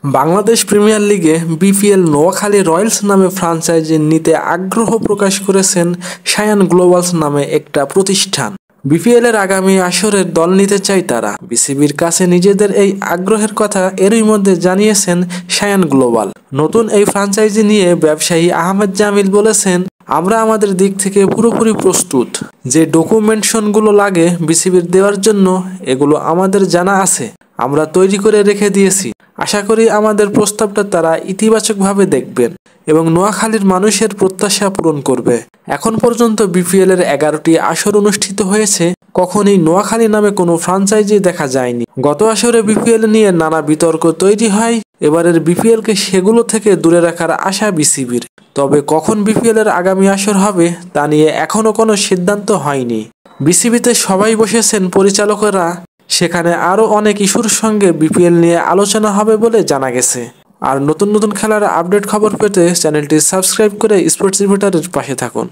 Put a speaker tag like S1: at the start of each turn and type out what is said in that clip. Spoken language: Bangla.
S1: বাংলাদেশ প্রিমিয়ার লিগে বিপিএল নোয়াখালী রয়্যালস নামে ফ্র্যাঞ্চাইজি নিতে আগ্রহ প্রকাশ করেছেন শায়ান গ্লোবালস নামে একটা প্রতিষ্ঠান। বিপিএল এর আগামী আসরের দল নিতে চায় তারা। বিসিবির কাছে নিজেদের এই আগ্রহের কথা এরই মধ্যে জানিয়েছেন শায়ান গ্লোবাল। নতুন এই ফ্র্যাঞ্চাইজি নিয়ে ব্যবসায়ী আহমেদ জামিল বলেছেন, আমরা আমাদের দিক থেকে পুরোপুরি প্রস্তুত। যে ডকুমেন্টেশনগুলো লাগে বিসিবির দেওয়ার জন্য এগুলো আমাদের জানা আছে, আমরা তৈরি করে রেখে দিয়েছি। আশা করি আমাদের প্রস্তাবটা তারা ইতিবাচকভাবে দেখবেন এবং নোয়াখালীর মানুষের প্রত্যাশা পূরণ করবে। এখন পর্যন্ত বিপিএল এর 11টি আসর অনুষ্ঠিত হয়েছে, কখনই নোয়াখালী নামে কোনো ফ্র্যাঞ্চাইজি দেখা যায়নি। গত আসরে বিপিএল নিয়ে নানা বিতর্ক তৈরি হয়, এবারের বিপিএলকে সেগুলো থেকে দূরে রাখার আশা বিসিবির। তবে কখন বিপিএল এর আগামী আসর হবে তা নিয়ে এখনো কোনো সিদ্ধান্ত হয়নি। বিসিবিতে সবাই বসেছেন পরিচালকেরা, সেখানে আরও অনেক ইস্যুর সঙ্গে বিপিএল নিয়ে আলোচনা হবে বলে জানা গেছে। আর নতুন নতুন খেলার আপডেট খবর পেতে চ্যানেলটি সাবস্ক্রাইব করে স্পোর্টস রিপোর্টারের পাশে থাকুন।